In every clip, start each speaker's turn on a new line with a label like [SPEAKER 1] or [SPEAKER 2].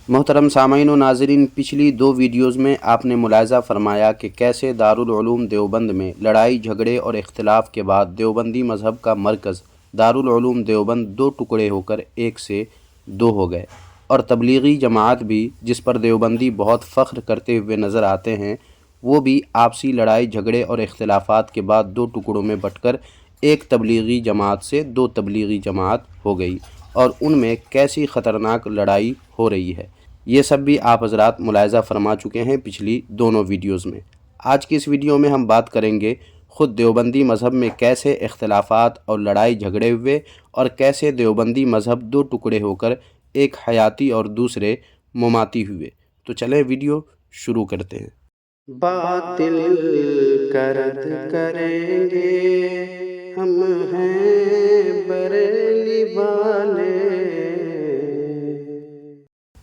[SPEAKER 1] محترم سامعین و ناظرین، پچھلی دو ویڈیوز میں آپ نے ملاحظہ فرمایا کہ کیسے دارالعلوم دیوبند میں لڑائی جھگڑے اور اختلاف کے بعد دیوبندی مذہب کا مرکز دارالعلوم دیوبند دو ٹکڑے ہو کر ایک سے دو ہو گئے، اور تبلیغی جماعت بھی، جس پر دیوبندی بہت فخر کرتے ہوئے نظر آتے ہیں، وہ بھی آپسی لڑائی جھگڑے اور اختلافات کے بعد دو ٹکڑوں میں بٹ کر ایک تبلیغی جماعت سے دو تبلیغی جماعت ہو گئی، اور ان میں کیسی خطرناک لڑائی ہو رہی ہے، یہ سب بھی آپ حضرات ملاحظہ فرما چکے ہیں پچھلی دونوں ویڈیوز میں۔ آج کی اس ویڈیو میں ہم بات کریں گے خود دیوبندی مذہب میں کیسے اختلافات اور لڑائی جھگڑے ہوئے، اور کیسے دیوبندی مذہب دو ٹکڑے ہو کر ایک حیاتی اور دوسرے مماتی ہوئے۔ تو چلیں ویڈیو شروع کرتے ہیں۔
[SPEAKER 2] باطل کا رد کریں گے، ہم ہیں بریلی والے۔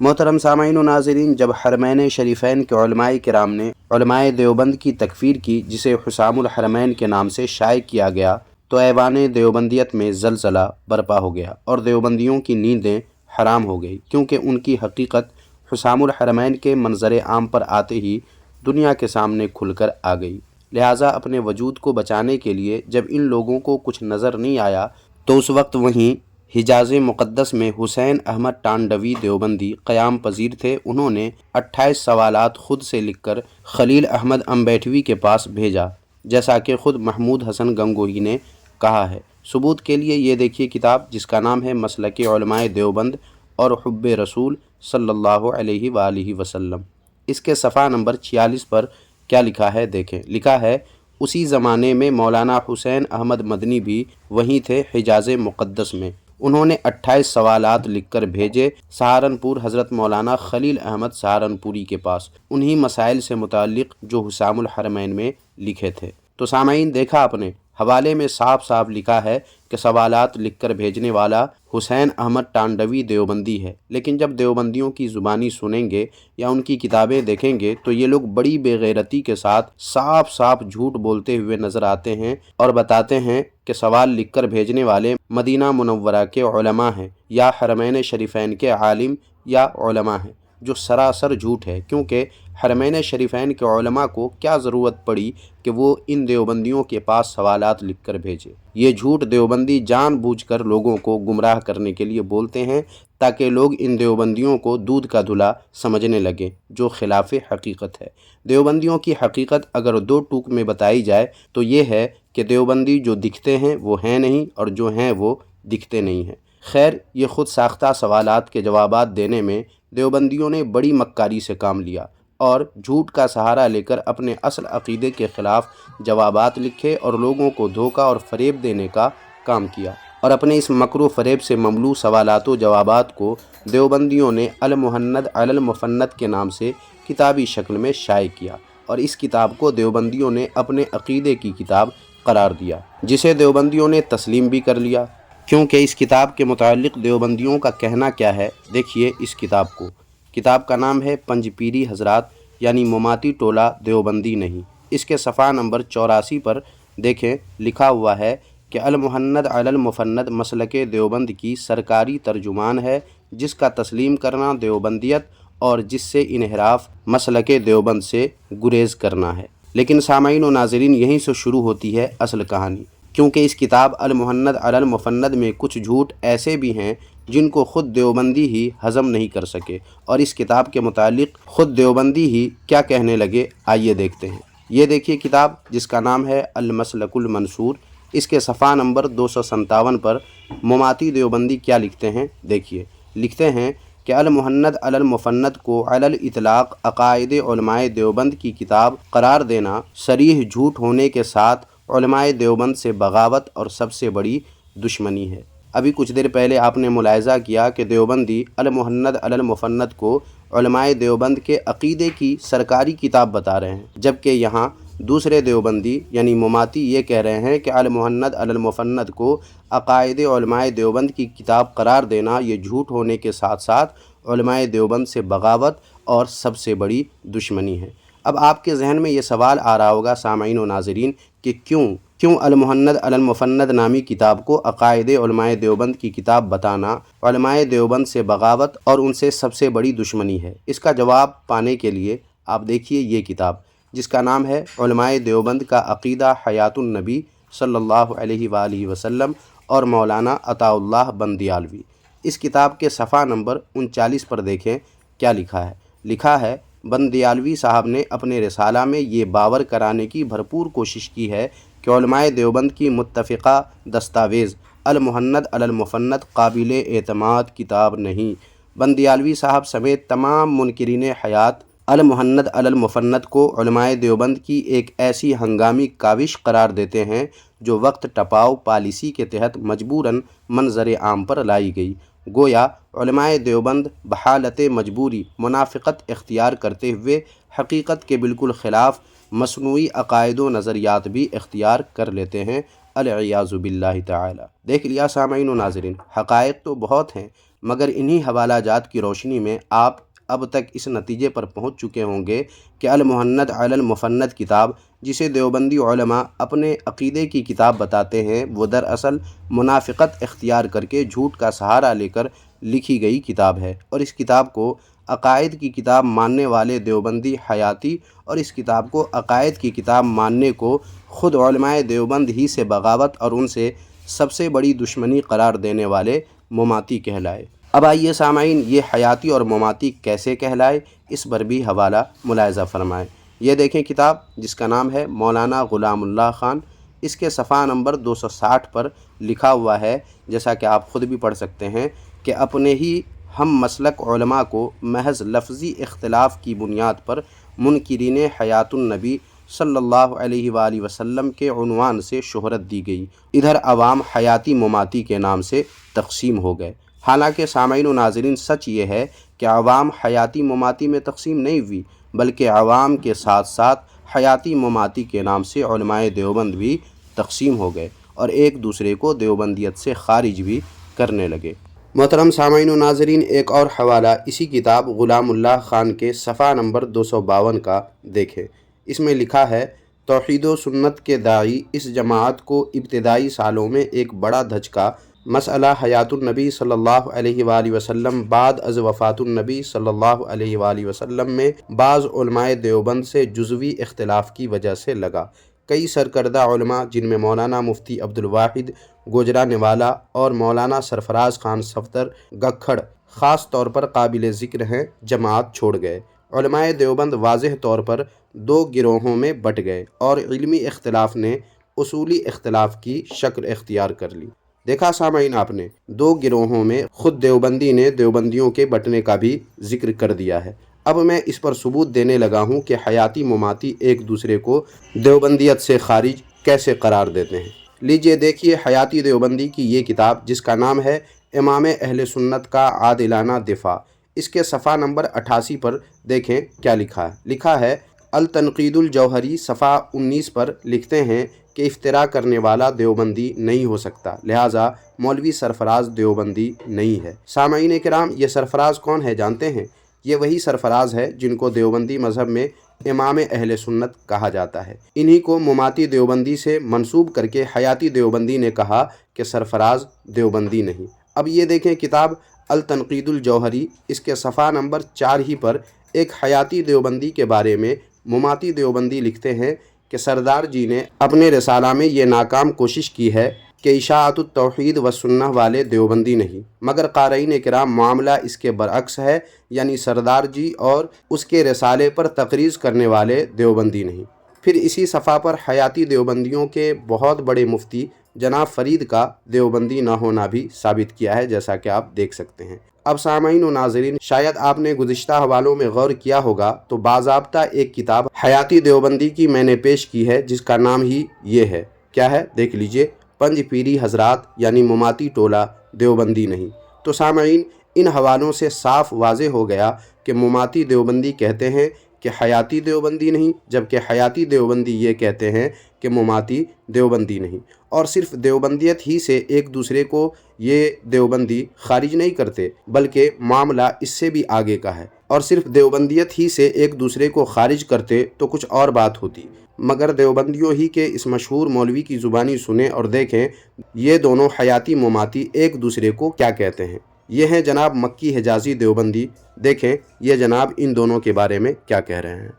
[SPEAKER 1] محترم سامعین و ناظرین، جب حرمین شریفین کے علماء کرام نے علماء دیوبند کی تکفیر کی، جسے حسام الحرمین کے نام سے شائع کیا گیا، تو ایوان دیوبندیت میں زلزلہ برپا ہو گیا اور دیوبندیوں کی نیندیں حرام ہو گئی، کیونکہ ان کی حقیقت حسام الحرمین کے منظر عام پر آتے ہی دنیا کے سامنے کھل کر آ گئی۔ لہٰذا اپنے وجود کو بچانے کے لیے جب ان لوگوں کو کچھ نظر نہیں آیا، تو اس وقت وہیں حجاز مقدس میں حسین احمد ٹانڈوی دیوبندی قیام پذیر تھے۔ انہوں نے 28 سوالات خود سے لکھ کر خلیل احمد امبیٹوی کے پاس بھیجا، جیسا کہ خود محمود حسن گنگوہی نے کہا ہے۔ ثبوت کے لیے یہ دیکھیے کتاب، جس کا نام ہے مسلک علماء دیوبند اور حب رسول صلی اللہ علیہ وآلہ وسلم۔ اس کے صفحہ نمبر 46 پر کیا لکھا ہے دیکھیں۔ لکھا ہے، اسی زمانے میں مولانا حسین احمد مدنی بھی وہیں تھے، حجاز مقدس میں۔ انہوں نے 28 سوالات لکھ کر بھیجے سہارنپور حضرت مولانا خلیل احمد سہارنپوری کے پاس، انہی مسائل سے متعلق جو حسام الحرمین میں لکھے تھے۔ تو سامعین، دیکھا آپ نے، حوالے میں صاف صاف لکھا ہے کہ سوالات لکھ کر بھیجنے والا حسین احمد ٹانڈوی دیوبندی ہے، لیکن جب دیوبندیوں کی زبانی سنیں گے یا ان کی کتابیں دیکھیں گے تو یہ لوگ بڑی بے غیرتی کے ساتھ صاف صاف جھوٹ بولتے ہوئے نظر آتے ہیں، اور بتاتے ہیں کہ سوال لکھ کر بھیجنے والے مدینہ منورہ کے علماء ہیں یا حرمین شریفین کے عالم یا علماء ہیں، جو سراسر جھوٹ ہے، کیونکہ حرمین شریفین کے علماء کو کیا ضرورت پڑی کہ وہ ان دیوبندیوں کے پاس سوالات لکھ کر بھیجے۔ یہ جھوٹ دیوبندی جان بوجھ کر لوگوں کو گمراہ کرنے کے لیے بولتے ہیں، تاکہ لوگ ان دیوبندیوں کو دودھ کا دھلا سمجھنے لگیں، جو خلاف حقیقت ہے۔ دیوبندیوں کی حقیقت اگر دو ٹوک میں بتائی جائے تو یہ ہے کہ دیوبندی جو دکھتے ہیں وہ ہیں نہیں، اور جو ہیں وہ دکھتے نہیں ہیں۔ خیر، یہ خود ساختہ سوالات کے جوابات دینے میں دیوبندیوں نے بڑی مکاری سے کام لیا، اور جھوٹ کا سہارا لے کر اپنے اصل عقیدے کے خلاف جوابات لکھے اور لوگوں کو دھوکہ اور فریب دینے کا کام کیا، اور اپنے اس مکر و فریب سے مملو سوالات و جوابات کو دیوبندیوں نے المحند علی المفند کے نام سے کتابی شکل میں شائع کیا، اور اس کتاب کو دیوبندیوں نے اپنے عقیدے کی کتاب قرار دیا، جسے دیوبندیوں نے تسلیم بھی کر لیا۔ کیونکہ اس کتاب کے متعلق دیوبندیوں کا کہنا کیا ہے، دیکھیے اس کتاب کو۔ کتاب کا نام ہے پنج پیری حضرات، یعنی مماتی ٹولہ دیوبندی نہیں۔ اس کے صفحہ نمبر 84 پر دیکھیں، لکھا ہوا ہے کہ المحند علی المفند مسلک دیوبند کی سرکاری ترجمان ہے، جس کا تسلیم کرنا دیوبندیت اور جس سے انحراف مسلک دیوبند سے گریز کرنا ہے۔ لیکن سامعین و ناظرین، یہیں سے شروع ہوتی ہے اصل کہانی، کیونکہ اس کتاب المحند علی المفند میں کچھ جھوٹ ایسے بھی ہیں جن کو خود دیوبندی ہی ہضم نہیں کر سکے، اور اس کتاب کے متعلق خود دیوبندی ہی کیا کہنے لگے، آئیے دیکھتے ہیں۔ یہ دیکھیے کتاب، جس کا نام ہے المسلک المنصور۔ اس کے صفحہ نمبر 257 پر مماتی دیوبندی کیا لکھتے ہیں دیکھیے۔ لکھتے ہیں کہ المحند علی المفند کو علی الاطلاق عقائد علماء دیوبند کی کتاب قرار دینا صریح جھوٹ ہونے کے ساتھ علماء دیوبند سے بغاوت اور سب سے بڑی دشمنی ہے۔ ابھی کچھ دیر پہلے آپ نے ملاحظہ کیا کہ دیوبندی المحند علی المفند کو علماء دیوبند کے عقیدے کی سرکاری کتاب بتا رہے ہیں، جبکہ یہاں دوسرے دیوبندی یعنی مماتی یہ کہہ رہے ہیں کہ المحند علی المفند کو عقائد علماء دیوبند کی کتاب قرار دینا یہ جھوٹ ہونے کے ساتھ ساتھ علماء دیوبند سے بغاوت اور سب سے بڑی دشمنی ہے۔ اب آپ کے ذہن میں یہ سوال آ رہا ہوگا سامعین و ناظرین کہ کیوں کیوں المحند علی المفند نامی کتاب کو عقائد علماء دیوبند کی کتاب بتانا علماء دیوبند سے بغاوت اور ان سے سب سے بڑی دشمنی ہے؟ اس کا جواب پانے کے لیے آپ دیکھیے یہ کتاب، جس کا نام ہے علماء دیوبند کا عقیدہ حیات النبی صلی اللہ علیہ وآلہ وسلم اور مولانا عطاء اللہ بندیالوی۔ اس کتاب کے صفحہ نمبر 39 پر دیکھیں کیا لکھا ہے۔ لکھا ہے، بندیالوی صاحب نے اپنے رسالہ میں یہ باور کرانے کی بھرپور کوشش کی ہے کہ علماء دیوبند کی متفقہ دستاویز المحند علی المفند قابل اعتماد کتاب نہیں۔ بندیالوی صاحب سمیت تمام منکرین حیات المحند علی المفند کو علماء دیوبند کی ایک ایسی ہنگامی کاوش قرار دیتے ہیں جو وقت ٹپاؤ پالیسی کے تحت مجبوراً منظر عام پر لائی گئی۔ گویا علماء دیوبند بحالت مجبوری منافقت اختیار کرتے ہوئے حقیقت کے بالکل خلاف مصنوعی عقائد و نظریات بھی اختیار کر لیتے ہیں، العیاذ باللہ تعالی۔ دیکھ لیا سامعین و ناظرین، حقائق تو بہت ہیں، مگر انہی حوالہ جات کی روشنی میں آپ اب تک اس نتیجے پر پہنچ چکے ہوں گے کہ المحند علی المفند کتاب، جسے دیوبندی علماء اپنے عقیدے کی کتاب بتاتے ہیں، وہ دراصل منافقت اختیار کر کے جھوٹ کا سہارا لے کر لکھی گئی کتاب ہے، اور اس کتاب کو عقائد کی کتاب ماننے والے دیوبندی حیاتی اور اس کتاب کو عقائد کی کتاب ماننے کو خود علماء دیوبند ہی سے بغاوت اور ان سے سب سے بڑی دشمنی قرار دینے والے مماتی کہلائے۔ اب آئیے سامعین، یہ حیاتی اور مماتی کیسے کہلائے، اس پر بھی حوالہ ملاحظہ فرمائیں۔ یہ دیکھیں کتاب، جس کا نام ہے مولانا غلام اللہ خان۔ اس کے صفحہ نمبر 260 پر لکھا ہوا ہے، جیسا کہ آپ خود بھی پڑھ سکتے ہیں، کہ اپنے ہی ہم مسلک علماء کو محض لفظی اختلاف کی بنیاد پر منکرین حیات النبی صلی اللہ علیہ وآلہ وسلم کے عنوان سے شہرت دی گئی، ادھر عوام حیاتی مماتی کے نام سے تقسیم ہو گئے۔ حالانکہ سامعین و ناظرین، سچ یہ ہے کہ عوام حیاتی مماتی میں تقسیم نہیں ہوئی، بلکہ عوام کے ساتھ ساتھ حیاتی مماتی کے نام سے علماء دیوبند بھی تقسیم ہو گئے اور ایک دوسرے کو دیوبندیت سے خارج بھی کرنے لگے۔ محترم سامعین و ناظرین، ایک اور حوالہ اسی کتاب غلام اللہ خان کے صفحہ نمبر 252 کا دیکھیں۔ اس میں لکھا ہے، توحید و سنت کے داعی اس جماعت کو ابتدائی سالوں میں ایک بڑا دھچکا مسئلہ حیات النبی صلی اللہ علیہ وآلہ وسلم بعد از وفات النبی صلی اللہ علیہ وآلہ وسلم میں بعض علماء دیوبند سے جزوی اختلاف کی وجہ سے لگا۔ کئی سرکردہ علماء، جن میں مولانا مفتی عبدالواحد گوجرانوالہ اور مولانا سرفراز خان صفدر گکھڑ خاص طور پر قابل ذکر ہیں، جماعت چھوڑ گئے۔ علماء دیوبند واضح طور پر دو گروہوں میں بٹ گئے اور علمی اختلاف نے اصولی اختلاف کی شکل اختیار کر لی۔ دیکھا سامعین آپ نے، دو گروہوں میں خود دیوبندی نے دیوبندیوں کے بٹنے کا بھی ذکر کر دیا ہے۔ اب میں اس پر ثبوت دینے لگا ہوں کہ حیاتی مماتی ایک دوسرے کو دیوبندیت سے خارج کیسے قرار دیتے ہیں۔ لیجئے دیکھیے حیاتی دیوبندی کی یہ کتاب، جس کا نام ہے امام اہل سنت کا عادلانہ دفاع۔ اس کے صفحہ نمبر 88 پر دیکھیں کیا لکھا ہے۔ لکھا ہے، التنقید الجوہری صفحہ 19 پر لکھتے ہیں کہ افطرا کرنے والا دیوبندی نہیں ہو سکتا، لہٰذا مولوی سرفراز دیوبندی نہیں ہے۔ سامعین کرام، یہ سرفراز کون ہے جانتے ہیں؟ یہ وہی سرفراز ہے جن کو دیوبندی مذہب میں امام اہل سنت کہا جاتا ہے۔ انہی کو مماتی دیوبندی سے منسوب کر کے حیاتی دیوبندی نے کہا کہ سرفراز دیوبندی نہیں۔ اب یہ دیکھیں کتاب التنقید الجوہری، اس کے صفحہ نمبر 4 ہی پر ایک حیاتی دیوبندی کے بارے میں مماتی دیوبندی لکھتے ہیں کہ سردار جی نے اپنے رسالہ میں یہ ناکام کوشش کی ہے کہ اشاعت التوحید و سنہ والے دیوبندی نہیں، مگر قارئین کرام معاملہ اس کے برعکس ہے، یعنی سردار جی اور اس کے رسالے پر تقریر کرنے والے دیوبندی نہیں۔ پھر اسی صفحہ پر حیاتی دیوبندیوں کے بہت بڑے مفتی جناب فرید کا دیوبندی نہ ہونا بھی ثابت کیا ہے، جیسا کہ آپ دیکھ سکتے ہیں۔ اب سامعین و ناظرین، شاید آپ نے گزشتہ حوالوں میں غور کیا ہوگا تو باضابطہ ایک کتاب حیاتی دیوبندی کی میں نے پیش کی ہے، جس کا نام ہی یہ ہے۔ کیا ہے؟ دیکھ لیجئے، پنج پیری حضرات یعنی مماتی ٹولہ دیوبندی نہیں۔ تو سامعین، ان حوالوں سے صاف واضح ہو گیا کہ مماتی دیوبندی کہتے ہیں کہ حیاتی دیوبندی نہیں، جبکہ حیاتی دیوبندی یہ کہتے ہیں کہ مماتی دیوبندی نہیں۔ اور صرف دیوبندیت ہی سے ایک دوسرے کو یہ دیوبندی خارج نہیں کرتے، بلکہ معاملہ اس سے بھی آگے کا ہے۔ اور صرف دیوبندیت ہی سے ایک دوسرے کو خارج کرتے تو کچھ اور بات ہوتی، مگر دیوبندیوں ہی کے اس مشہور مولوی کی زبانی سنیں اور دیکھیں یہ دونوں حیاتی مماتی ایک دوسرے کو کیا کہتے ہیں۔ یہ ہیں جناب مکی حجازی دیوبندی، دیکھیں یہ جناب ان دونوں کے بارے میں کیا کہہ رہے ہیں۔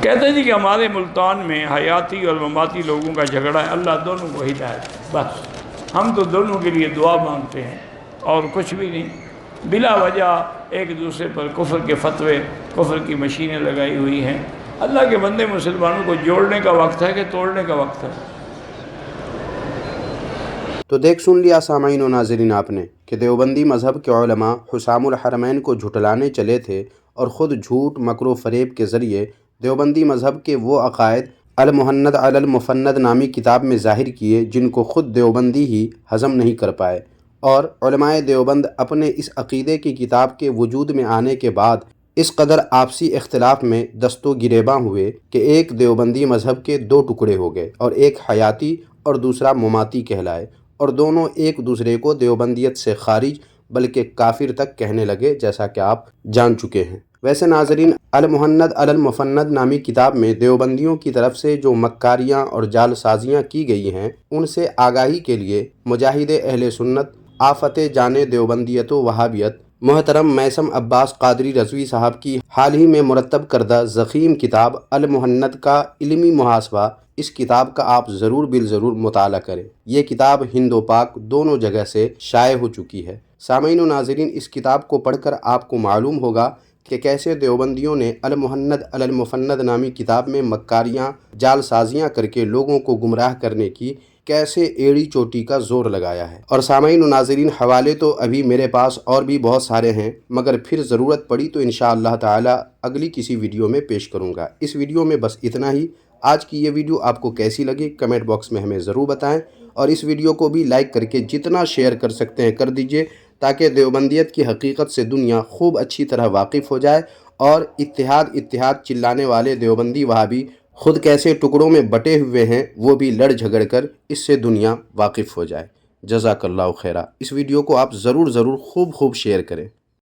[SPEAKER 3] کہتے ہیں جی کہ ہمارے ملتان میں حیاتی اور مماتی لوگوں کا جھگڑا ہے، اللہ دونوں کو ہدایت، بس ہم تو دونوں کے لیے دعا مانگتے ہیں اور کچھ بھی نہیں۔ بلا وجہ ایک دوسرے پر کفر کے فتوے، کفر کی مشینیں لگائی ہوئی ہیں۔ اللہ کے بندے مسلمانوں کو جوڑنے کا وقت ہے کہ توڑنے کا وقت ہے؟
[SPEAKER 1] تو دیکھ سن لیا سامعین و ناظرین آپ نے کہ دیوبندی مذہب کے علماء حسام الحرمین کو جھٹلانے چلے تھے اور خود جھوٹ مکر و فریب کے ذریعے دیوبندی مذہب کے وہ عقائد المحند علی المفند نامی کتاب میں ظاہر کیے جن کو خود دیوبندی ہی ہضم نہیں کر پائے۔ اور علماء دیوبند اپنے اس عقیدے کی کتاب کے وجود میں آنے کے بعد اس قدر آپسی اختلاف میں دست و گریباں ہوئے کہ ایک دیوبندی مذہب کے دو ٹکڑے ہو گئے اور ایک حیاتی اور دوسرا مماتی کہلائے، اور دونوں ایک دوسرے کو دیوبندیت سے خارج بلکہ کافر تک کہنے لگے، جیسا کہ آپ جان چکے ہیں۔ ویسے ناظرین، المحند علی المفند نامی کتاب میں دیوبندیوں کی طرف سے جو مکاریاں اور جال سازیاں کی گئی ہیں ان سے آگاہی کے لیے مجاہد اہل سنت آفت جان دیوبندیت و وہابیت محترم میثم عباس قادری رضوی صاحب کی حال ہی میں مرتب کردہ ضخیم کتاب المحند کا علمی محاسبہ، اس کتاب کا آپ ضرور بالضرور مطالعہ کریں۔ یہ کتاب ہند و پاک دونوں جگہ سے شائع ہو چکی ہے۔ سامعین و ناظرین، اس کتاب کو پڑھ کر آپ کو معلوم ہوگا کہ کیسے دیوبندیوں نے المحند علی المفند نامی کتاب میں مکاریاں جال سازیاں کر کے لوگوں کو گمراہ کرنے کی کیسے ایڑی چوٹی کا زور لگایا ہے۔ اور سامعین و ناظرین، حوالے تو ابھی میرے پاس اور بھی بہت سارے ہیں، مگر پھر ضرورت پڑی تو انشاءاللہ تعالی اگلی کسی ویڈیو میں پیش کروں گا۔ اس ویڈیو میں بس اتنا ہی۔ آج کی یہ ویڈیو آپ کو کیسی لگی کمنٹ باکس میں ہمیں ضرور بتائیں، اور اس ویڈیو کو بھی لائک کر کے جتنا شیئر کر سکتے ہیں کر دیجئے، تاکہ دیوبندیت کی حقیقت سے دنیا خوب اچھی طرح واقف ہو جائے، اور اتحاد اتحاد چلانے والے دیوبندی وہابی خود کیسے ٹکڑوں میں بٹے ہوئے ہیں وہ بھی لڑ جھگڑ کر اس سے دنیا واقف ہو جائے۔ جزاک اللہ خیرہ۔ اس ویڈیو کو آپ ضرور خوب شیئر کریں۔